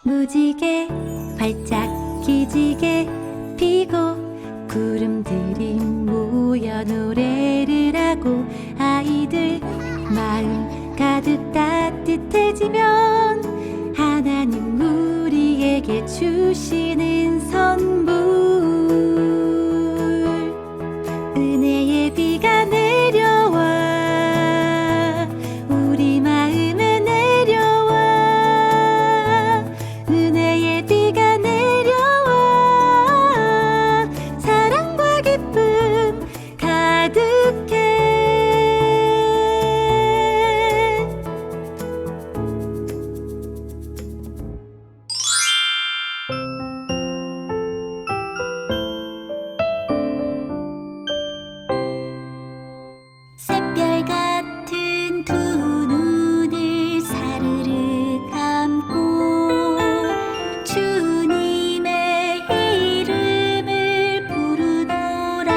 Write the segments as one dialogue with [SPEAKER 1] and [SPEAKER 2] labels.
[SPEAKER 1] 무지개 활짝 기지개 피고 구름들이 모여 노래를 하고 아이들 마음 가득 따뜻해지면 하나님 우리에게 주시는 선물 은혜의 비가 내려와 우리 마음에 내려와 은혜의 비가 내려와 사랑과 기쁨 가득해 샛별 같은 두 눈을 사르르 감고 주님의 이름을 부르노라면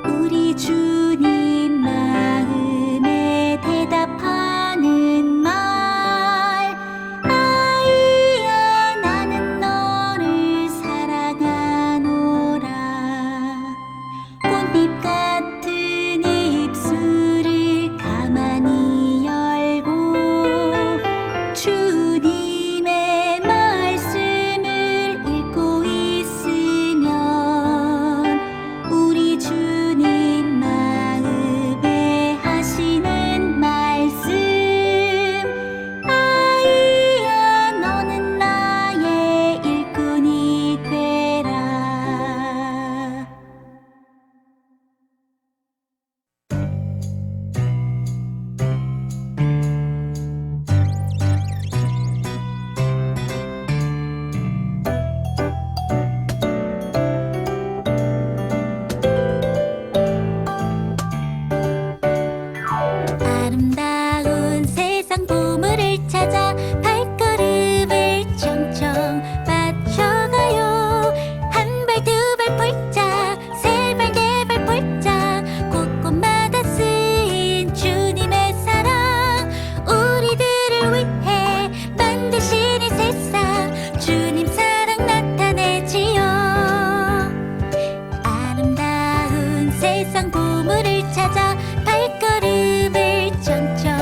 [SPEAKER 1] 우리 주님 마음에 대답하는 말 아이야 나는 너를 사랑하노라 꽃잎 같은 입술을 가만히 열고 주님의 말씀을 읽고 있으면 우리 주님 마음에 하시는 말씀 아이야 너는 나의 일꾼이 되라 아름다운 세상 보물을 찾아 발걸음을 청청 맞춰가요 한 발 두 발 폴짝 세 발 네 발 폴짝 곳곳마다 쓰인 주님의 사랑 우리들을 위해 만드시는 세상 주님 사랑 나타내지요 아름다운 세상 보물을 찾아 발걸음을 청청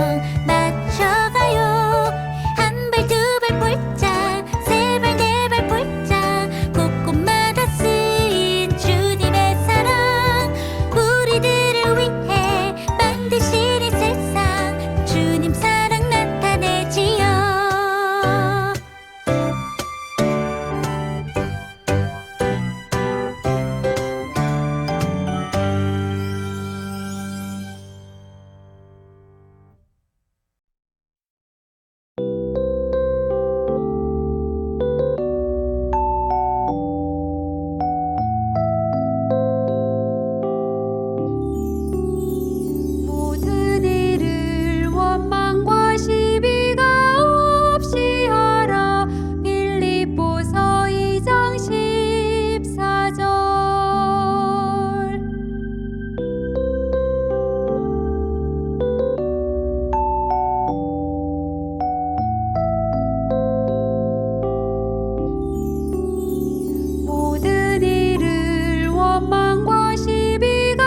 [SPEAKER 1] 맞춰가요 한 발 두 발 폴짝 세 발 네 발 폴짝 곳곳마다 쓰인 주님의 사랑 우리들을 위해 만드시는 세상 주님 사랑 나타내지요 모든 일을 원망과 시비가 없이 하라 빌립보서 2장 14절 모든 일을 원망과 시비가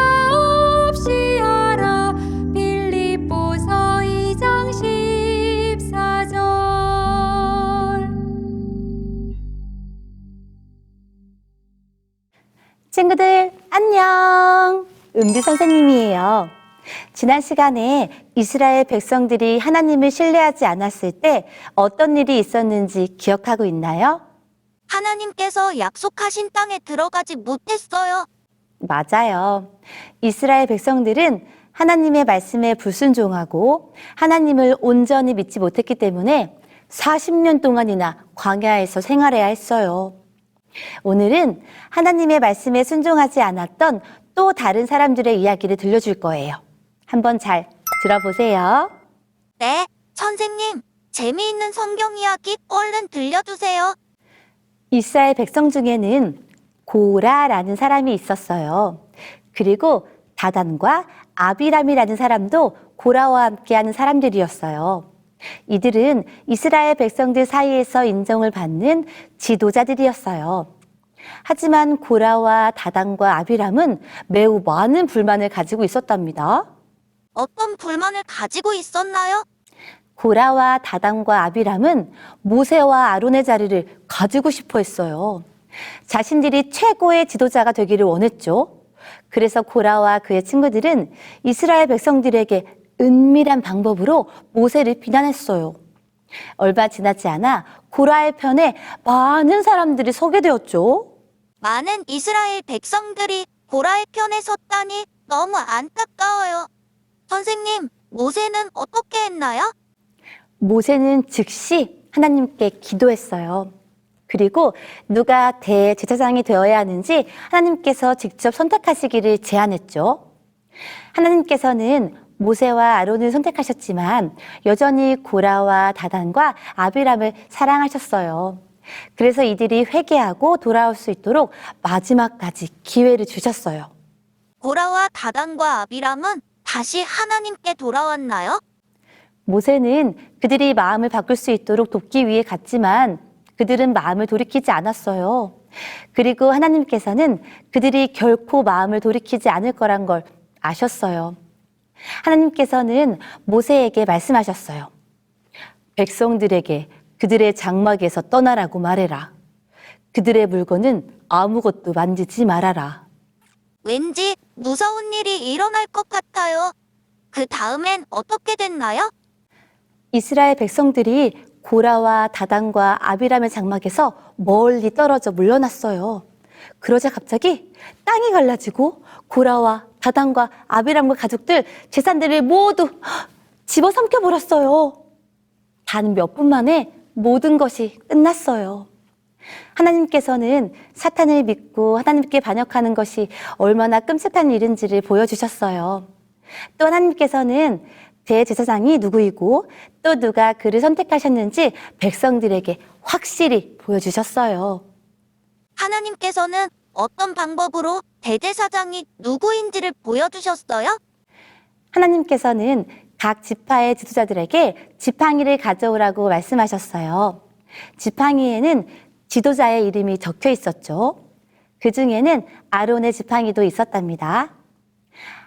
[SPEAKER 1] 없이 하라 빌립보서 2장 14절 친구들 안녕 은비 선생님이에요 지난 시간에 이스라엘 백성들이 하나님을 신뢰하지 않았을 때 어떤 일이 있었는지 기억하고 있나요?
[SPEAKER 2] 하나님께서 약속하신 땅에 들어가지 못했어요.
[SPEAKER 1] 맞아요. 이스라엘 백성들은 하나님의 말씀에 불순종하고 하나님을 온전히 믿지 못했기 때문에 40년 동안이나 광야에서 생활해야 했어요. 오늘은 하나님의 말씀에 순종하지 않았던 또 다른 사람들의 이야기를 들려줄 거예요. 한번 잘 들어보세요.
[SPEAKER 2] 네, 선생님. 재미있는 성경 이야기 얼른 들려주세요.
[SPEAKER 1] 이스라엘 백성 중에는 고라라는 사람이 있었어요. 그리고 다단과 아비람이라는 사람도 고라와 함께하는 사람들이었어요. 이들은 이스라엘 백성들 사이에서 인정을 받는 지도자들이었어요. 하지만 고라와 다단과 아비람은 매우 많은 불만을 가지고 있었답니다.
[SPEAKER 2] 어떤 불만을 가지고 있었나요?
[SPEAKER 1] 고라와 다단과 아비람은 모세와 아론의 자리를 가지고 싶어 했어요. 자신들이 최고의 지도자가 되기를 원했죠. 그래서 고라와 그의 친구들은 이스라엘 백성들에게 은밀한 방법으로 모세를 비난했어요. 얼마 지나지 않아 고라의 편에 많은 사람들이 서게 되었죠.
[SPEAKER 2] 많은 이스라엘 백성들이 고라의 편에 섰다니 너무 안타까워요. 선생님, 모세는 어떻게 했나요?
[SPEAKER 1] 모세는 즉시 하나님께 기도했어요. 그리고 누가 대제사장이 되어야 하는지 하나님께서 직접 선택하시기를 제안했죠. 하나님께서는 모세와 아론을 선택하셨지만 여전히 고라와 다단과 아비람을 사랑하셨어요. 그래서 이들이 회개하고 돌아올 수 있도록 마지막까지 기회를 주셨어요.
[SPEAKER 2] 고라와 다단과 아비람은 다시 하나님께 돌아왔나요?
[SPEAKER 1] 모세는 그들이 마음을 바꿀 수 있도록 돕기 위해 갔지만 그들은 마음을 돌이키지 않았어요. 그리고 하나님께서는 그들이 결코 마음을 돌이키지 않을 거란 걸 아셨어요. 하나님께서는 모세에게 말씀하셨어요. 백성들에게 그들의 장막에서 떠나라고 말해라. 그들의 물건은 아무것도 만지지 말아라.
[SPEAKER 2] 왠지 무서운 일이 일어날 것 같아요. 그 다음엔 어떻게 됐나요?
[SPEAKER 1] 이스라엘 백성들이 고라와 다단과 아비람의 장막에서 멀리 떨어져 물러났어요. 그러자 갑자기 땅이 갈라지고 고라와 다단과 아비람과 가족들 재산들을 모두 집어삼켜 버렸어요. 단 몇 분 만에 모든 것이 끝났어요. 하나님께서는 사탄을 믿고 하나님께 반역하는 것이 얼마나 끔찍한 일인지를 보여주셨어요. 또 하나님께서는 대제사장이 누구이고 또 누가 그를 선택하셨는지 백성들에게 확실히 보여주셨어요.
[SPEAKER 2] 하나님께서는 어떤 방법으로 대제사장이 누구인지를 보여주셨어요?
[SPEAKER 1] 하나님께서는 각 지파의 지도자들에게 지팡이를 가져오라고 말씀하셨어요. 지팡이에는 지도자의 이름이 적혀 있었죠. 그 중에는 아론의 지팡이도 있었답니다.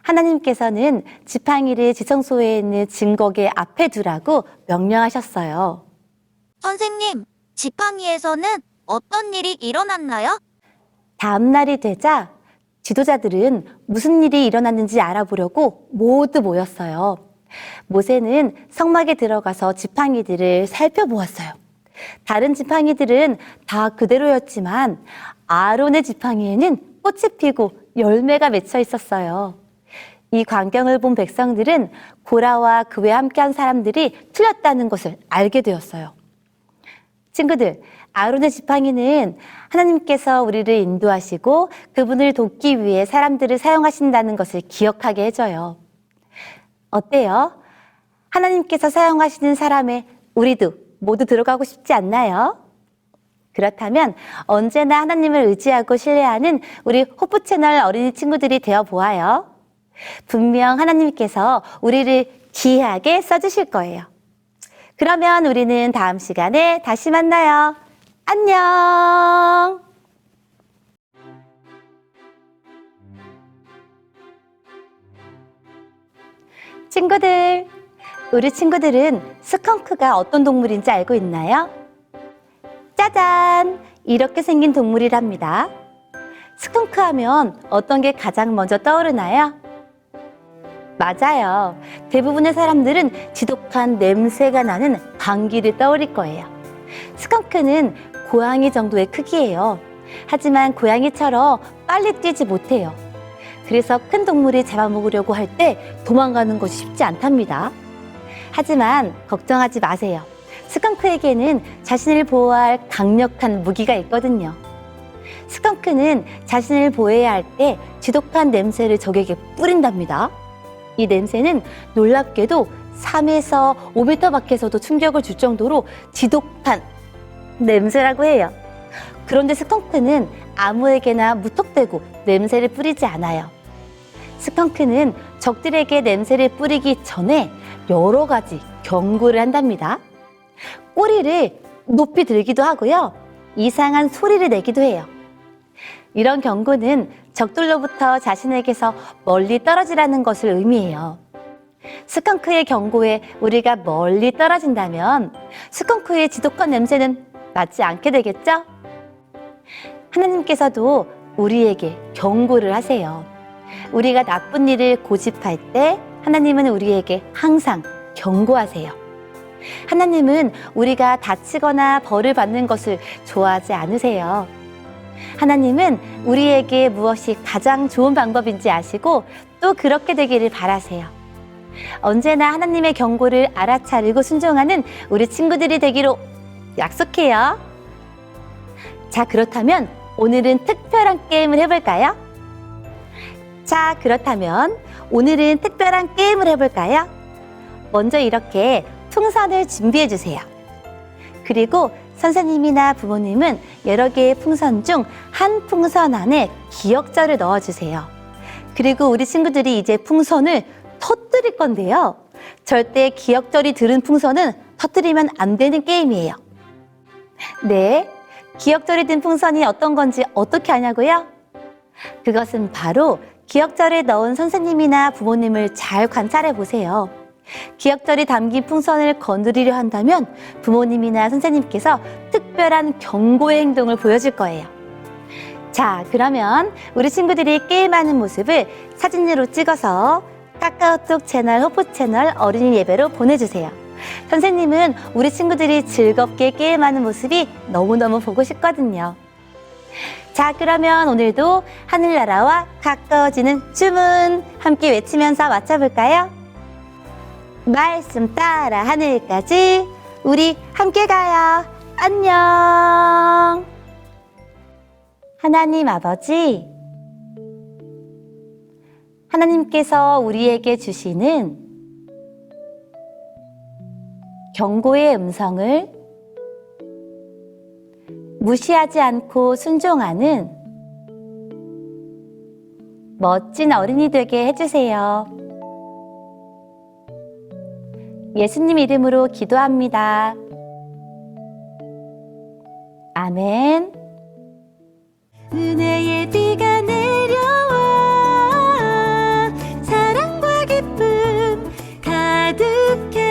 [SPEAKER 1] 하나님께서는 지팡이를 지성소에 있는 증거계 앞에 두라고 명령하셨어요.
[SPEAKER 2] 선생님, 지팡이에서는 어떤 일이 일어났나요?
[SPEAKER 1] 다음 날이 되자 지도자들은 무슨 일이 일어났는지 알아보려고 모두 모였어요. 모세는 성막에 들어가서 지팡이들을 살펴보았어요. 다른 지팡이들은 다 그대로였지만 아론의 지팡이에는 꽃이 피고 열매가 맺혀 있었어요. 이 광경을 본 백성들은 고라와 그와 함께한 사람들이 틀렸다는 것을 알게 되었어요. 친구들, 아론의 지팡이는 하나님께서 우리를 인도하시고 그분을 돕기 위해 사람들을 사용하신다는 것을 기억하게 해줘요. 어때요? 하나님께서 사용하시는 사람에 우리도 모두 들어가고 싶지 않나요? 그렇다면 언제나 하나님을 의지하고 신뢰하는 우리 호프 채널 어린이 친구들이 되어 보아요. 분명 하나님께서 우리를 귀하게 써주실 거예요. 그러면 우리는 다음 시간에 다시 만나요. 안녕! 친구들, 우리 친구들은 스컹크가 어떤 동물인지 알고 있나요? 짜잔! 이렇게 생긴 동물이랍니다. 스컹크 하면 어떤 게 가장 먼저 떠오르나요? 맞아요. 대부분의 사람들은 지독한 냄새가 나는 방귀를 떠올릴 거예요. 스컹크는 고양이 정도의 크기예요. 하지만 고양이처럼 빨리 뛰지 못해요. 그래서 큰 동물이 잡아먹으려고 할 때 도망가는 것이 쉽지 않답니다. 하지만 걱정하지 마세요. 스컹크에게는 자신을 보호할 강력한 무기가 있거든요. 스컹크는 자신을 보호해야 할 때 지독한 냄새를 적에게 뿌린답니다. 이 냄새는 놀랍게도 3에서 5m 밖에서도 충격을 줄 정도로 지독한 냄새라고 해요. 그런데 스컹크는 아무에게나 무턱대고 냄새를 뿌리지 않아요. 스컹크는 적들에게 냄새를 뿌리기 전에 여러 가지 경고를 한답니다. 꼬리를 높이 들기도 하고요. 이상한 소리를 내기도 해요. 이런 경고는 적들로부터 자신에게서 멀리 떨어지라는 것을 의미해요. 스컹크의 경고에 우리가 멀리 떨어진다면 스컹크의 지독한 냄새는 나지 않게 되겠죠? 하나님께서도 우리에게 경고를 하세요. 우리가 나쁜 일을 고집할 때 하나님은 우리에게 항상 경고하세요. 하나님은 우리가 다치거나 벌을 받는 것을 좋아하지 않으세요. 하나님은 우리에게 무엇이 가장 좋은 방법인지 아시고 또 그렇게 되기를 바라세요. 언제나 하나님의 경고를 알아차리고 순종하는 우리 친구들이 되기로 약속해요. 자, 그렇다면 오늘은 특별한 게임을 해볼까요? 자, 그렇다면 오늘은 특별한 게임을 해볼까요? 먼저 이렇게 풍선을 준비해 주세요. 그리고 선생님이나 부모님은 여러 개의 풍선 중 한 풍선 안에 기억자를 넣어주세요. 그리고 우리 친구들이 이제 풍선을 터뜨릴 건데요. 절대 기억절이 들은 풍선은 터뜨리면 안 되는 게임이에요. 네, 기억절이 든 풍선이 어떤 건지 어떻게 아냐고요? 그것은 바로 기억절에 넣은 선생님이나 부모님을 잘 관찰해 보세요. 기억절이 담긴 풍선을 거느리려 한다면 부모님이나 선생님께서 특별한 경고의 행동을 보여줄 거예요. 자, 그러면 우리 친구들이 게임하는 모습을 사진으로 찍어서 카카오톡 채널 호프 채널 어린이 예배로 보내주세요. 선생님은 우리 친구들이 즐겁게 게임하는 모습이 너무너무 보고 싶거든요. 자, 그러면 오늘도 하늘나라와 가까워지는 주문 함께 외치면서 맞춰볼까요? 말씀 따라 하늘까지 우리 함께 가요. 안녕. 하나님 아버지, 하나님께서 우리에게 주시는 경고의 음성을 무시하지 않고 순종하는 멋진 어린이 되게 해주세요. 예수님 이름으로 기도합니다. 아멘. 은혜의 비가 내려와 사랑과 기쁨 가득해.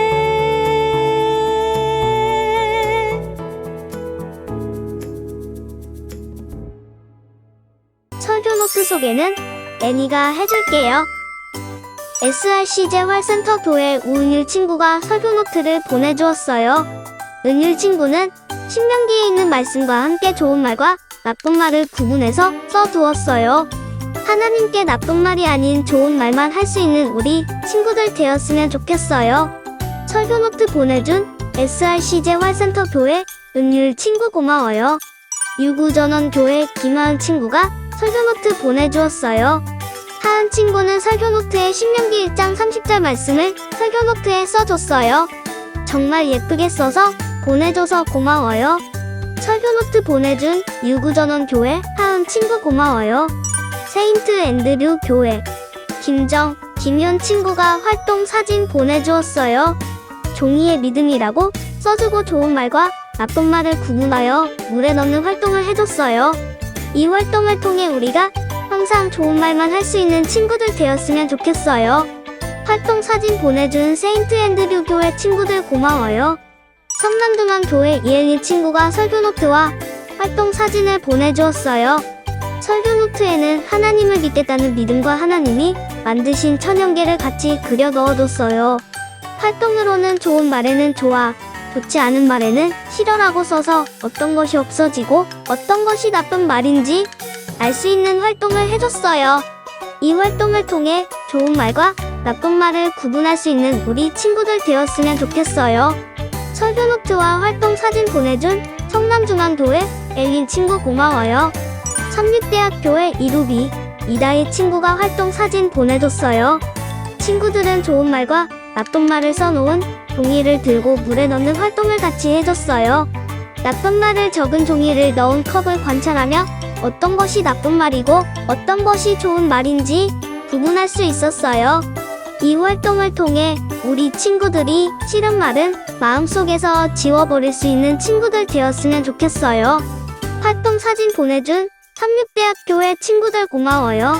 [SPEAKER 3] 설교노트 소개는 애니가 해줄게요. SRC제 활센터 교회 우은율 친구가 설교노트를 보내주었어요. 은율 친구는 신명기에 있는 말씀과 함께 좋은 말과 나쁜 말을 구분해서 써두었어요. 하나님께 나쁜 말이 아닌 좋은 말만 할 수 있는 우리 친구들 되었으면 좋겠어요. 설교노트 보내준 SRC제 활센터 교회 은율 친구 고마워요. 유구전원 교회 김하은 친구가 설교노트 보내주었어요. 하은 친구는 설교노트에 신명기 1장 30절 말씀을 설교노트에 써줬어요. 정말 예쁘게 써서 보내줘서 고마워요. 설교노트 보내준 유구전원 교회 하은 친구 고마워요. 세인트 앤드류 교회 김정, 김현 친구가 활동 사진 보내주었어요. 종이의 믿음이라고 써주고 좋은 말과 나쁜 말을 구분하여 물에 넣는 활동을 해줬어요. 이 활동을 통해 우리가 항상 좋은 말만 할 수 있는 친구들 되었으면 좋겠어요. 활동 사진 보내준 세인트 앤드류 교회 친구들 고마워요. 성남중앙 교회 이혜리 친구가 설교노트와 활동 사진을 보내주었어요. 설교노트에는 하나님을 믿겠다는 믿음과 하나님이 만드신 천연계를 같이 그려 넣어뒀어요. 활동으로는 좋은 말에는 좋아, 좋지 않은 말에는 싫어라고 써서 어떤 것이 없어지고 어떤 것이 나쁜 말인지 알 수 있는 활동을 해줬어요. 이 활동을 통해 좋은 말과 나쁜 말을 구분할 수 있는 우리 친구들 되었으면 좋겠어요. 설교노트와 활동 사진 보내준 성남중앙교회 엘린 친구 고마워요. 삼육대학교회 이루비 이다희 친구가 활동 사진 보내줬어요. 친구들은 좋은 말과 나쁜 말을 써놓은 종이를 들고 물에 넣는 활동을 같이 해줬어요. 나쁜 말을 적은 종이를 넣은 컵을 관찰하며 어떤 것이 나쁜 말이고 어떤 것이 좋은 말인지 구분할 수 있었어요. 이 활동을 통해 우리 친구들이 싫은 말은 마음속에서 지워버릴 수 있는 친구들 되었으면 좋겠어요. 활동 사진 보내준 삼육대학교의 친구들 고마워요.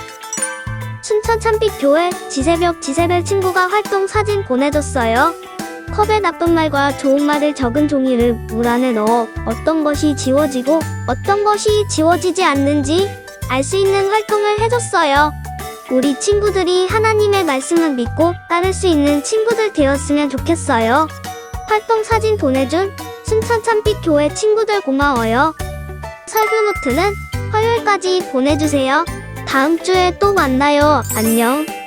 [SPEAKER 3] 순천 참빛교회 지새벽 친구가 활동 사진 보내줬어요. 컵에 나쁜 말과 좋은 말을 적은 종이를 물 안에 넣어 어떤 것이 지워지고 어떤 것이 지워지지 않는지 알 수 있는 활동을 해줬어요. 우리 친구들이 하나님의 말씀을 믿고 따를 수 있는 친구들 되었으면 좋겠어요. 활동 사진 보내준 순천 참빛교회 친구들 고마워요. 설교 노트는 화요일까지 보내주세요. 다음 주에 또 만나요. 안녕.